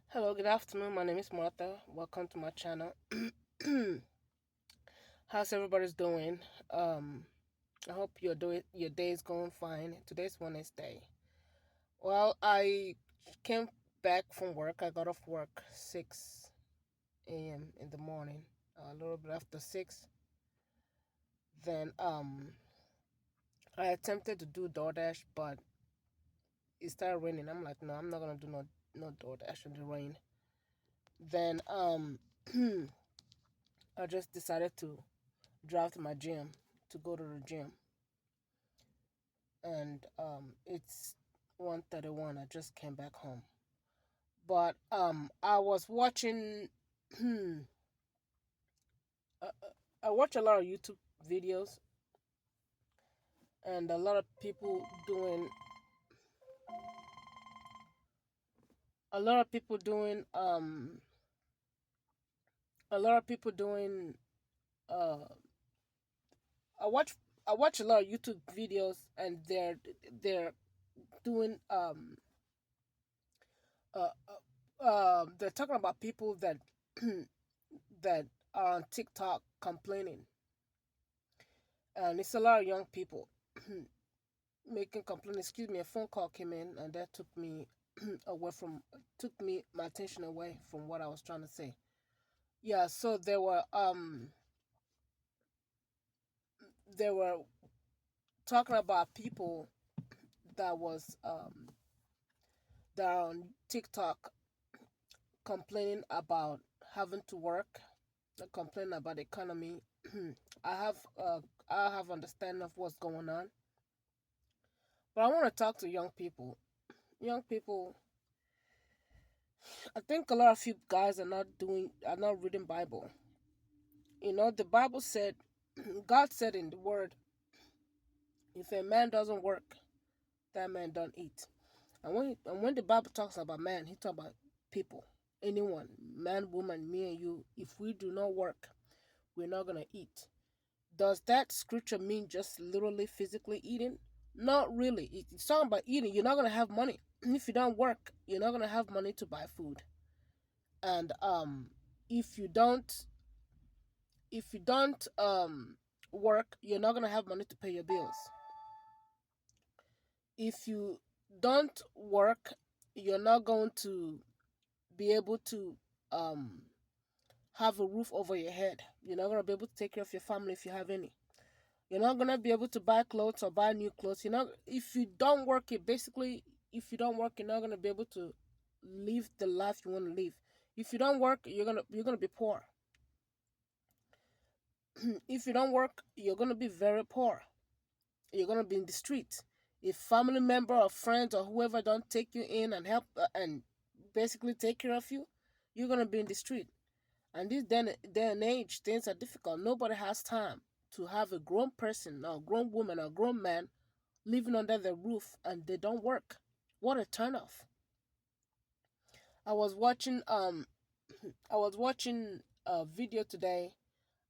Hello, good afternoon. My name is Martha. Welcome to my channel. How's everybody's doing? I hope your day is going fine. Today's Wednesday. Well, I came back from work. I got off work 6 a.m. in the morning, a little bit after 6. Then I attempted to do DoorDash, but it started raining. I'm like, no, I'm not gonna do no DoorDash in the rain. Then I just decided to drive to my gym to go to the gym, and it's 1:31. I just came back home, but I was watching. I, I watch a lot of YouTube videos and a lot of people doing a lot of people doing a lot of people doing uh I watch I watch a lot of YouTube videos, and they're doing uh, they're talking about people that that are on TikTok complaining, and it's a lot of young people making complaints. Excuse me, a phone call came in, and that took me took me my attention away from what I was trying to say. Yeah, so they were talking about people that was that are on TikTok complaining about having to work, complaining about the economy. I have uh I have understanding of what's going on, but I want to talk to young people. Young people, I think a lot of you guys are not reading Bible. You know, the Bible said, God said in the Word, if a man doesn't work, that man don't eat. And when the Bible talks about man, he talks about people, anyone, man, woman, me and you. If we do not work, we're not gonna eat. Does that scripture mean just literally physically eating? Not really. It's talking about eating. You're not gonna have money if you don't work. You're not gonna have money to buy food, and if you don't work, you're not gonna have money to pay your bills. If you don't work, you're not going to be able to um have a roof over your head. You're not gonna be able to take care of your family if you have any. You're not gonna be able to buy clothes or buy new clothes. If you don't work, if you don't work, you're not gonna be able to live the life you want to live. If you don't work, you're gonna be poor. If you don't work, you're gonna be very poor. You're gonna be in the street. If family member or friends or whoever don't take you in and help and basically take care of you, you're gonna be in the street. And this day and age, things are difficult. Nobody has time to have a grown person or grown woman or grown man living under the roof and they don't work. What a turnoff. I was watching I was watching a video today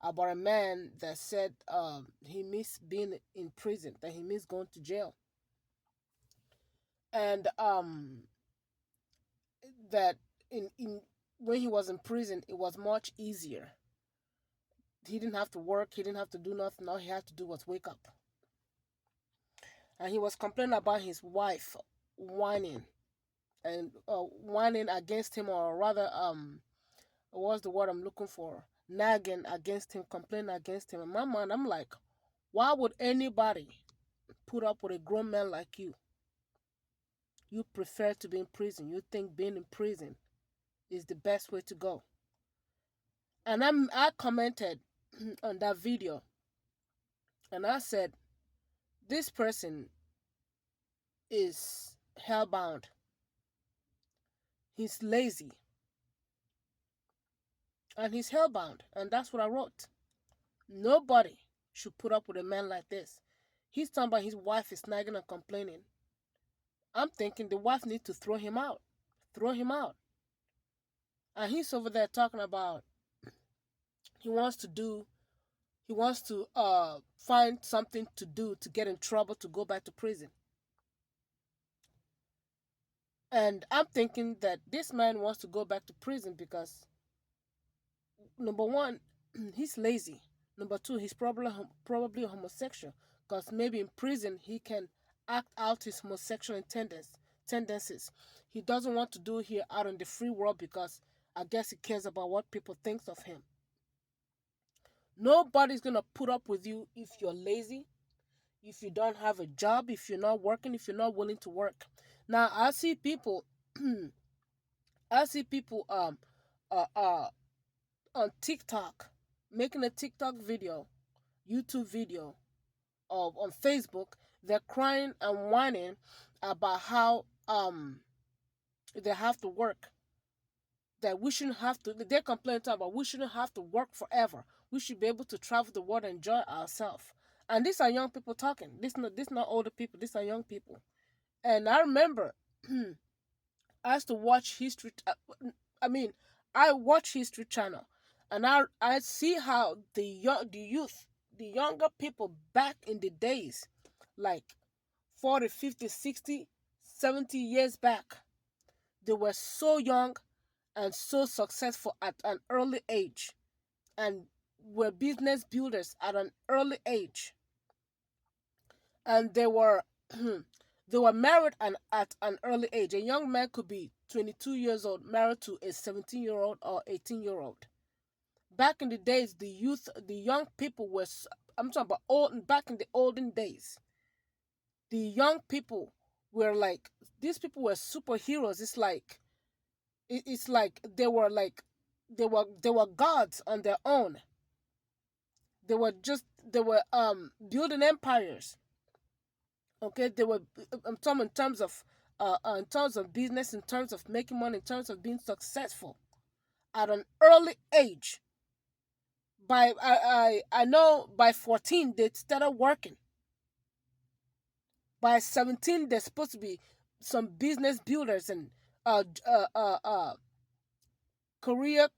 about a man that said he missed being in prison, that he missed going to jail. And that in when he was in prison it was much easier. He didn't have to work, he didn't have to do nothing. All he had to do was wake up. And he was complaining about his wife whining and whining against him, or rather what's the word I'm looking for, nagging against him, complaining against him. In my mind, I'm like, why would anybody put up with a grown man like you? You prefer to be in prison. You think being in prison is the best way to go. And I commented on that video, and I said, this person is hellbound. He's lazy. And he's hellbound. And that's what I wrote. Nobody should put up with a man like this. He's talking about his wife is nagging and complaining. I'm thinking the wife needs to throw him out. Throw him out. And he's over there talking about he wants to do he wants to find something to do to get in trouble to go back to prison. And I'm thinking that this man wants to go back to prison because number one, he's lazy. Number two, he's probably a homosexual because maybe in prison he can act out his homosexual tendencies. He doesn't want to do it here out in the free world because I guess he cares about what people think of him. Nobody's gonna put up with you if you're lazy, if you don't have a job, if you're not working, if you're not willing to work. Now I see people, I see people uh, uh on TikTok making a TikTok video, YouTube video, of on Facebook. They're crying and whining about how they have to work. That we shouldn't have to. They're complaining about we shouldn't have to work forever. We should be able to travel the world and enjoy ourselves. And these are young people talking. This not older people. These are young people. And I remember I used to watch history. I mean, I watch History Channel, and I see how the youth, the younger people back in the days, like 40, 50, 60, 70 years back, they were so young and so successful at an early age, and were business builders at an early age, and they were they were married at an early age. A young man could be 22 years old, married to a 17-year-old or 18-year-old. Back in the days, the youth, the young people were, I'm talking about back in the olden days, the young people were like, these people were superheroes. It's like they were gods on their own. They were building empires. Okay, they were, I'm talking in terms of business, in terms of making money, in terms of being successful at an early age. By I know by 14 they started working. By 17 they're supposed to be some business builders and uh uh uh, uh career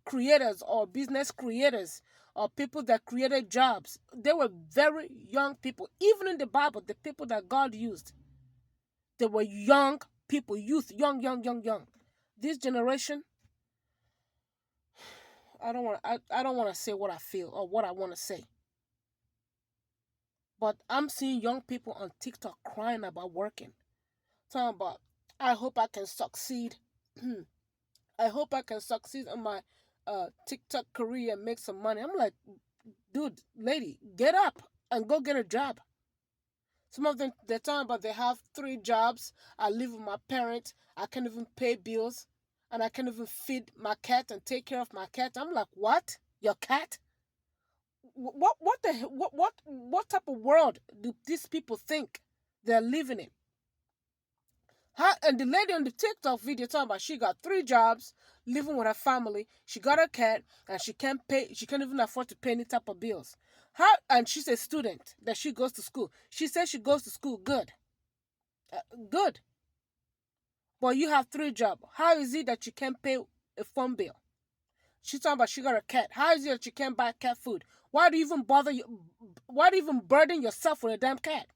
creators or business creators or people that created jobs. They were very young people. Even in the Bible, the people that God used, they were young people, youth, young. This generation, I don't want to say what I feel or what I want to say. But I'm seeing young people on TikTok crying about working. Talking about, I hope I can succeed. I hope I can succeed in my TikTok career and make some money. I'm like, dude, lady, get up and go get a job. Some of them, they're talking about they have 3 jobs. I live with my parents. I can't even pay bills. And I can't even feed my cat and take care of my cat. I'm like, what? Your cat? What type of world do these people think they're living in? And the lady on the TikTok video talking about she got 3 jobs, living with her family. She got a cat, and she can't pay. She can't even afford to pay any type of bills. And she's a student that she goes to school. She says she goes to school. Good, good. But you have 3 jobs. How is it that you can't pay a phone bill? She's talking about she got a cat. How is it that you can't buy cat food? Why do you even bother you? Why do you even burden yourself with a damn cat?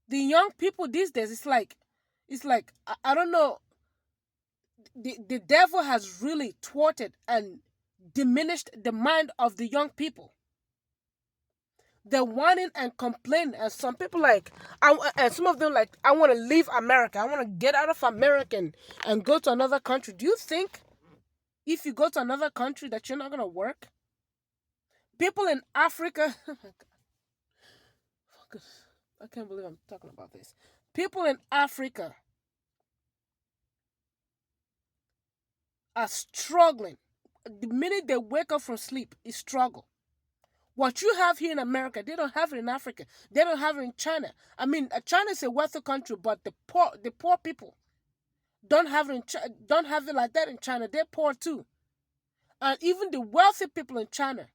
The young people these days, it's like I don't know. The devil has really thwarted and diminished the mind of the young people. They're whining and complaining, and some people and some of them like, I want to leave America. I want to get out of America and go to another country. Do you think if you go to another country that you're not gonna work? People in Africa, oh my God, I can't believe I'm talking about this. People in Africa are struggling. The minute they wake up from sleep, is struggle. What you have here in America, they don't have it in Africa. They don't have it in China. I mean, China is a wealthy country, but the poor people don't have it don't have it like that in China. They're poor too. And even the wealthy people in China,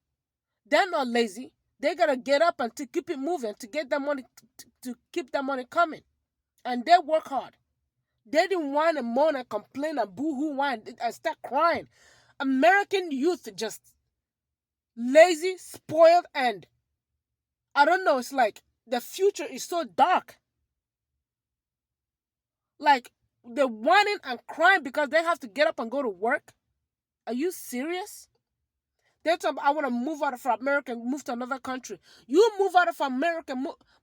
they're not lazy. They gotta get up and to keep it moving, to get that money, to keep that money coming, and they work hard. They didn't whine and moan and complain and boo-hoo whine and start crying. American youth just lazy, spoiled, and I don't know. It's like the future is so dark. Like, they're whining and crying because they have to get up and go to work. Are you serious? They're talking, I want to move out of America and move to another country. You move out of America,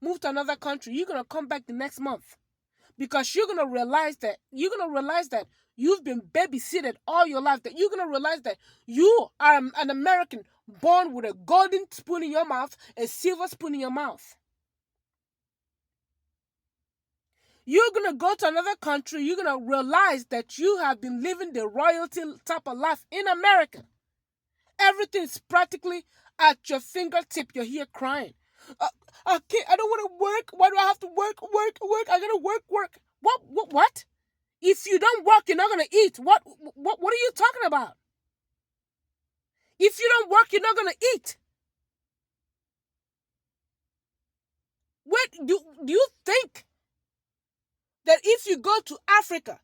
move to another country. You're gonna come back the next month because you're gonna realize that you've been babysitted all your life. That you're gonna realize that you are an American born with a golden spoon in your mouth, a silver spoon in your mouth. You're gonna go to another country. You're gonna realize that you have been living the royalty type of life in America. Everything's practically at your fingertip. You're here crying. Uh, I can't. I don't want to work. Why do I have to work? Work. I gotta work. Work. What? What? What? If you don't work, you're not gonna eat. What? What are you talking about? If you don't work, you're not gonna eat. Wait. Do you think that if you go to Africa,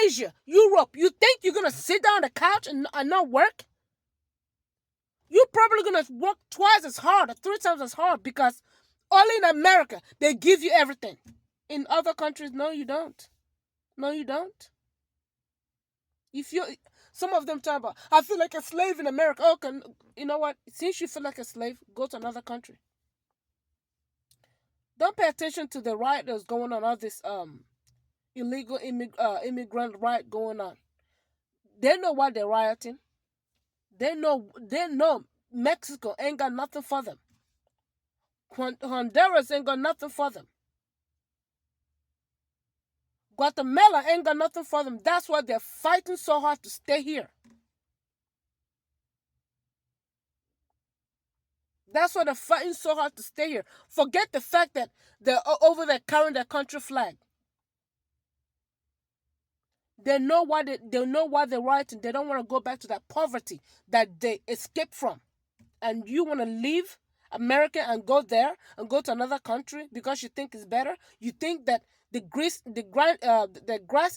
Asia, Europe, you think you're gonna sit down on the couch and not work? You're probably gonna work twice as hard or 3 times as hard because only in America they give you everything. In other countries, no, you don't. No, you don't. If you, some of them talk about, I feel like a slave in America. Okay, you know what? Since you feel like a slave, go to another country. Don't pay attention to the riot that's going on. All this illegal immigrant riot going on. They know why they're rioting. They know Mexico ain't got nothing for them. Honduras ain't got nothing for them. Guatemala ain't got nothing for them. That's why they're fighting so hard to stay here. That's why they're fighting so hard to stay here. Forget the fact that they're over there carrying their country flag. They know why they're rioting. They don't want to go back to that poverty that they escaped from. And you want to leave America and go there and go to another country because you think it's better? You think that the grass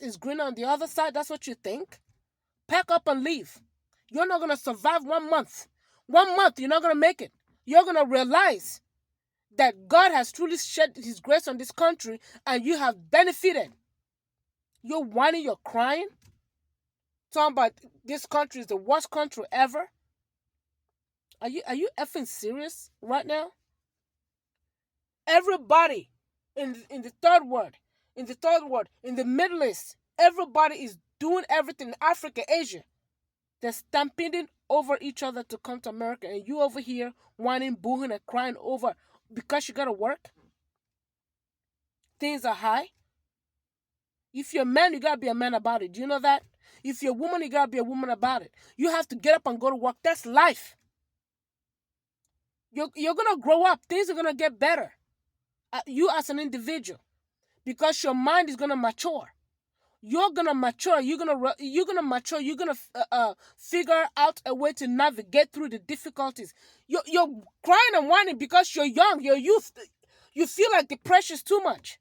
is greener on the other side? That's what you think? Pack up and leave. You're not going to survive 1 month. 1 month, you're not going to make it. You're going to realize that God has truly shed his grace on this country and you have benefited. You're whining, you're crying. Talking about this country is the worst country ever. Are you effing serious right now? Everybody in the third world, in the Middle East, everybody is doing everything in Africa, Asia. They're stampeding over each other to come to America, and you over here whining, booing, and crying over because you gotta work. Things are high. If you're a man, you gotta be a man about it. Do you know that? If you're a woman, you gotta be a woman about it. You have to get up and go to work. That's life. You're gonna grow up. Things are gonna get better. You as an individual, because your mind is gonna mature. You're gonna mature. You're gonna mature. You're gonna figure out a way to navigate through the difficulties. You're crying and whining because you're young. You're youth. You feel like the pressure's too much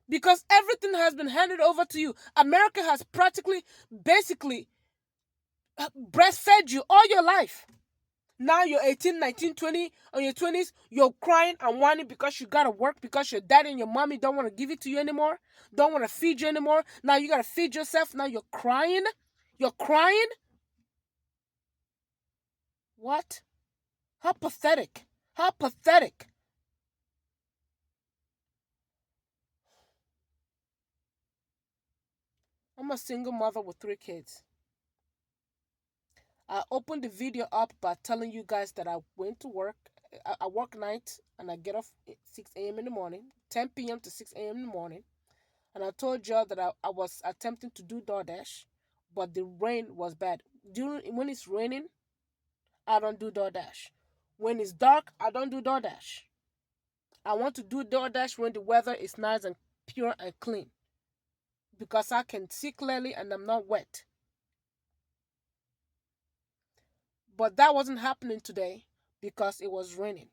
because everything has been handed over to you. America has basically breastfed you all your life. Now you're 18, 19, 20, or your 20s, you're crying and whining because you gotta work, because your daddy and your mommy don't want to give it to you anymore, don't want to feed you anymore. Now you gotta feed yourself. Now you're crying. You're crying? What? How pathetic. How pathetic. I'm a single mother with 3 kids. I opened the video up by telling you guys that I went to work. I work night and I get off at 6 a.m. in the morning, 10 p.m. to 6 a.m. in the morning. And I told y'all that I was attempting to do DoorDash, but the rain was bad. When it's raining, I don't do DoorDash. When it's dark, I don't do DoorDash. I want to do DoorDash when the weather is nice and pure and clean because I can see clearly and I'm not wet. But that wasn't happening today because it was raining.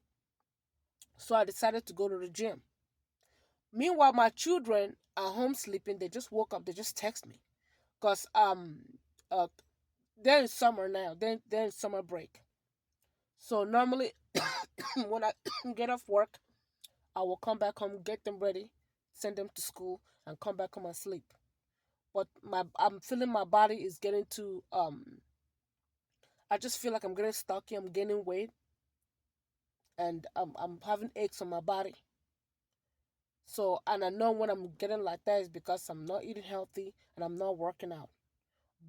So I decided to go to the gym. Meanwhile, my children are home sleeping. They just woke up. They just text me because uh they're in summer now. They're in summer break. So normally when I get off work, I will come back home, get them ready, send them to school, and come back home and sleep. But I'm feeling my body is getting to I just feel like I'm getting stocky, I'm gaining weight, and I'm having aches on my body. So, and I know when I'm getting like that is because I'm not eating healthy and I'm not working out.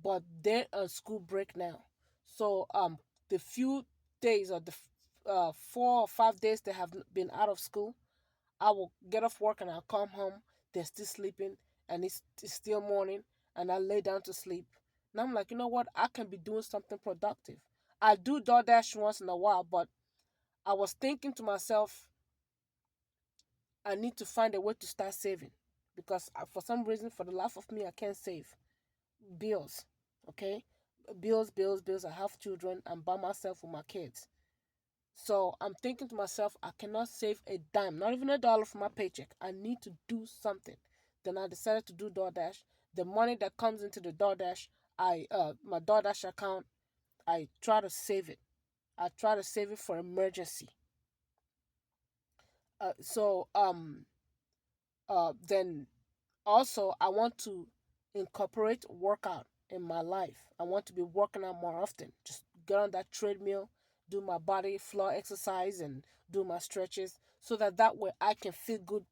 But they're on school break now. So, the few days or the 4 or 5 days they have been out of school, I will get off work and I'll come home. They're still sleeping, and it's still morning, and I lay down to sleep. And I'm like, you know what? I can be doing something productive. I do DoorDash once in a while, but I was thinking to myself, I need to find a way to start saving because for some reason, for the life of me, I can't save bills. Okay, bills, bills, bills. I have children. I'm by myself with my kids. So I'm thinking to myself, I cannot save a dime, not even $1 from my paycheck. I need to do something. Then I decided to do DoorDash. The money that comes into the DoorDash, my DoorDash account, I try to save it. I try to save it for emergency. Then also I want to incorporate workout in my life. I want to be working out more often. Just get on that treadmill, do my body floor exercise, and do my stretches, so that way I can feel good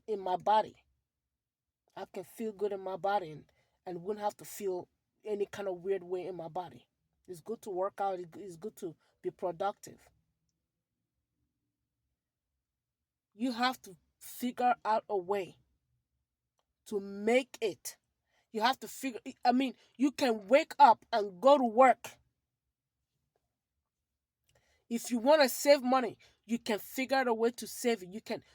in my body. I can feel good in my body, and wouldn't have to feel any kind of weird way in my body. It's good to work out. It's good to be productive. You have to figure out a way to make it. You have to figure, I mean, you can wake up and go to work. If you want to save money, you can figure out a way to save it.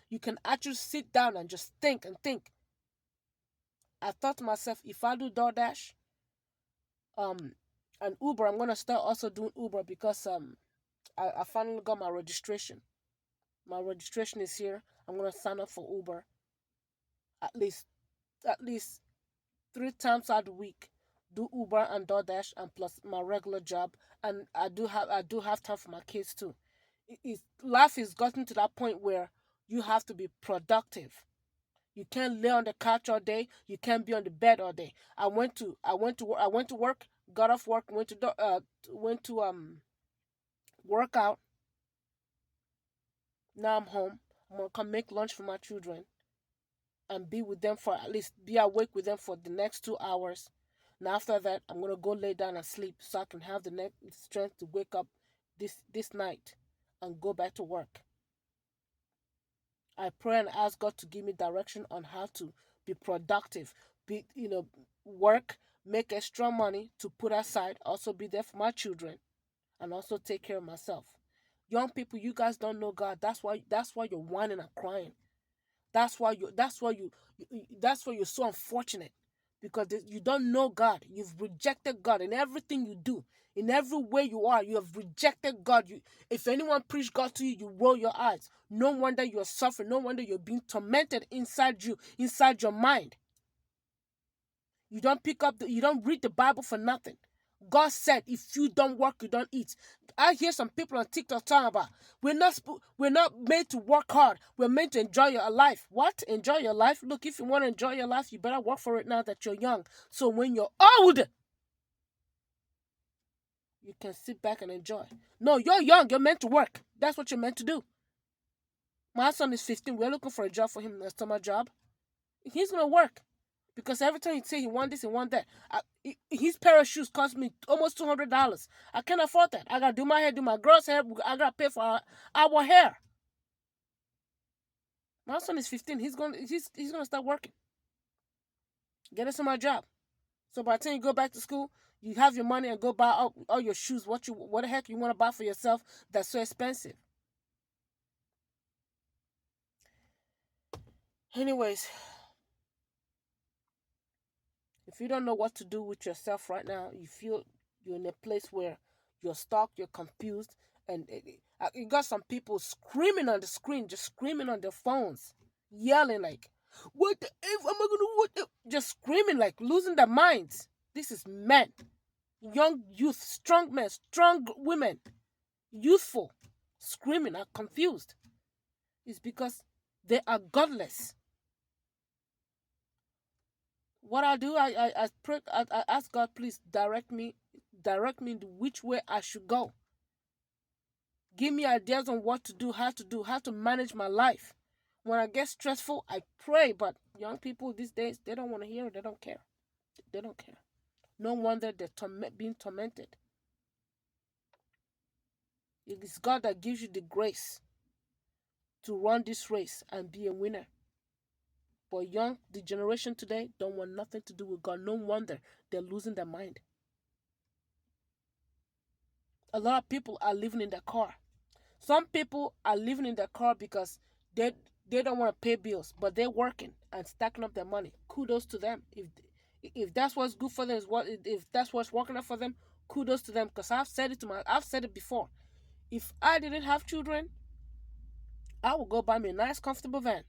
You can actually sit down and just think and think. I thought to myself, if I do DoorDash, um, and Uber, I'm gonna start also doing Uber because I finally got my registration. My registration is here. I'm gonna sign up for Uber at least at least 3 times out of the week. Do Uber and DoorDash and plus my regular job, and I do have time for my kids too. Life is gotten to that point where you have to be productive. You can't lay on the couch all day. You can't be on the bed all day. I went to work, got off work, went to work out. Now I'm home. I'm gonna come make lunch for my children and be with them for at least be awake with them for the next 2 hours. And after that, I'm gonna go lay down and sleep so I can have the next strength to wake up this night and go back to work. I pray and ask God to give me direction on how to be productive, be work, make extra money to put aside, also be there for my children, and also take care of myself. Young people, you guys don't know God. That's why you're whining and crying. That's why you're so unfortunate, because you don't know God. You've rejected God in everything you do. In every way you are, you have rejected God. If anyone preach God to you, you roll your eyes. No wonder you're suffering. No wonder you're being tormented inside you, inside your mind. You don't read the Bible for nothing. God said, if you don't work, you don't eat. I hear some people on TikTok talking about we're not made to work hard. We're meant to enjoy your life. What? Enjoy your life? Look, if you want to enjoy your life, you better work for it now that you're young. So when you're old, you can sit back and enjoy. No, you're young. You're meant to work. That's what you're meant to do. My son is 15. We're looking for a job for him, a summer job. He's gonna work. Because every time he say he want this, he want that. His pair of shoes cost me almost $200. I can't afford that. I gotta do my hair, do my girl's hair. I gotta pay for our hair. My son is 15. He's gonna start working. Get us my job. So by the time you go back to school, you have your money and go buy all your shoes. What the heck you want to buy for yourself that's so expensive? Anyways, if you don't know what to do with yourself right now, you feel you're in a place where you're stuck, you're confused, and you got some people screaming on the screen, just screaming on their phones, yelling like, "What the f am I gonna what?" Just screaming like losing their minds. This is men, young youth, strong men, strong women, youthful, screaming, are confused. It's because they are godless. What I do, I pray, I ask God, please direct me in which way I should go. Give me ideas on what to do, how to manage my life. When I get stressful, I pray. But young people these days, they don't want to hear it. They don't care. They don't care. No wonder they're being tormented. It is God that gives you the grace to run this race and be a winner. But the generation today don't want nothing to do with God. No wonder they're losing their mind. A lot of people are living in their car. Some people are living in their car because they they don't want to pay bills, but they're working and stacking up their money. Kudos to them. If that's what's good for them, if that's what's working out for them, kudos to them. Because I've said it before. If I didn't have children, I would go buy me a nice, comfortable van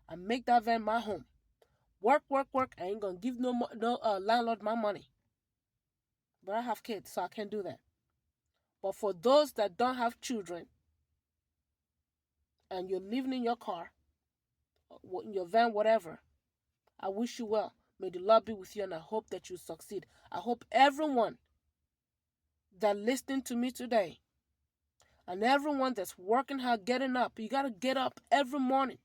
and make that van my home. Work, work, work. I ain't gonna give no landlord my money. But I have kids, so I can't do that. But for those that don't have children and you're living in your car, in your van, whatever, I wish you well. May the Lord be with you, and I hope that you succeed. I hope everyone that listening to me today and everyone that's working hard, getting up, you got to get up every morning.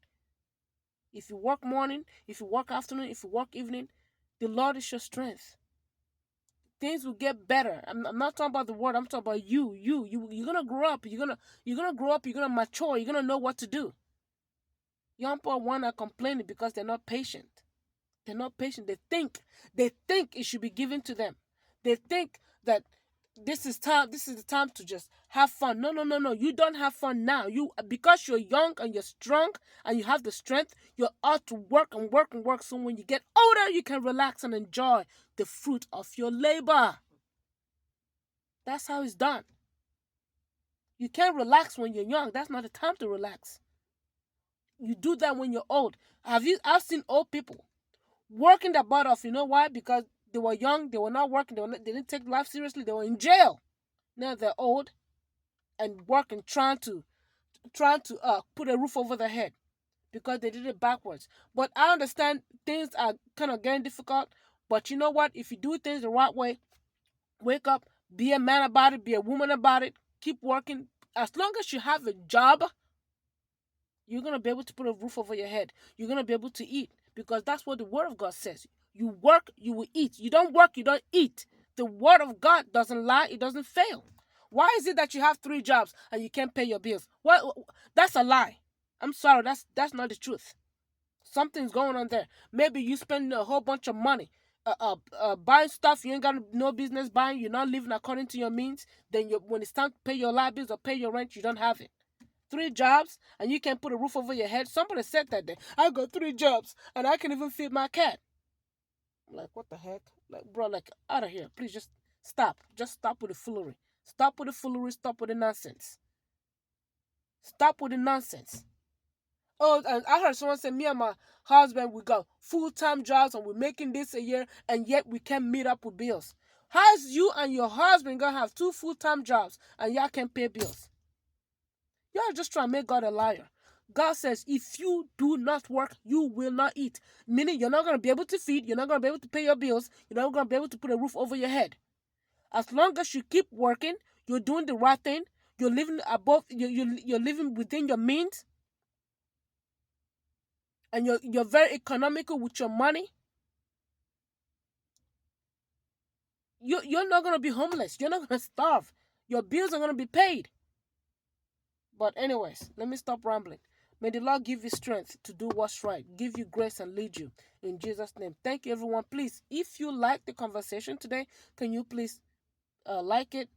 If you work morning, if you work afternoon, if you work evening, the Lord is your strength. Things will get better. I'm not talking about the world. I'm talking about you. You're gonna grow up. You're gonna grow up. You're gonna mature. You're gonna know what to do. Young people want to complain because they're not patient. They're not patient. They think it should be given to them. They think that this is the time to just have fun. No. You don't have fun now. Because you're young and you're strong and you have the strength, you're out to work and work and work. So when you get older, you can relax and enjoy the fruit of your labor. That's how it's done. You can't relax when you're young. That's not the time to relax. You do that when you're old. I've seen old people working their butt off. You know why? Because they were young, they were not working, they didn't take life seriously, they were in jail. Now they're old and working, trying to put a roof over their head because they did it backwards. But I understand things are kind of getting difficult. But you know what? If you do things the right way, wake up, be a man about it, be a woman about it, keep working. As long as you have a job, you're going to be able to put a roof over your head. You're going to be able to eat because that's what the Word of God says. You work, you will eat. You don't work, you don't eat. The Word of God doesn't lie, it doesn't fail. Why is it that you have 3 jobs and you can't pay your bills? Well, that's a lie. I'm sorry, that's not the truth. Something's going on there. Maybe you spend a whole bunch of money buying stuff you ain't got no business buying. You're not living according to your means. Then when it's time to pay your light bills or pay your rent, you don't have it. 3 jobs and you can't put a roof over your head. Somebody said that day. I got 3 jobs and I can even feed my cat. I'm like, what the heck? Like, bro, like, out of here. Please just stop. Just stop with the foolery. Stop with the foolery. Stop with the nonsense. Stop with the nonsense. Oh, and I heard someone say, me and my husband, we got full-time jobs and we're making this a year and yet we can't meet up with bills. How's you and your husband gonna have 2 full-time jobs and y'all can't pay bills? Y'all just trying to make God a liar. God says, if you do not work, you will not eat. Meaning you're not going to be able to feed, you're not going to be able to pay your bills, you're not going to be able to put a roof over your head. As long as you keep working, you're doing the right thing, you're living above, you're living within your means, and you're very economical with your money, you're not going to be homeless. You're not going to starve. Your bills are going to be paid. But anyways, let me stop rambling. May the Lord give you strength to do what's right, give you grace and lead you in Jesus' name. Thank you, everyone. Please, if you like the conversation today, can you please like it,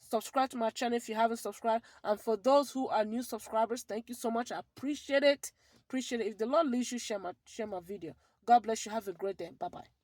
subscribe to my channel if you haven't subscribed. And for those who are new subscribers, thank you so much. I appreciate it. Appreciate it. If the Lord leads you, share my video. God bless you. Have a great day. Bye-bye.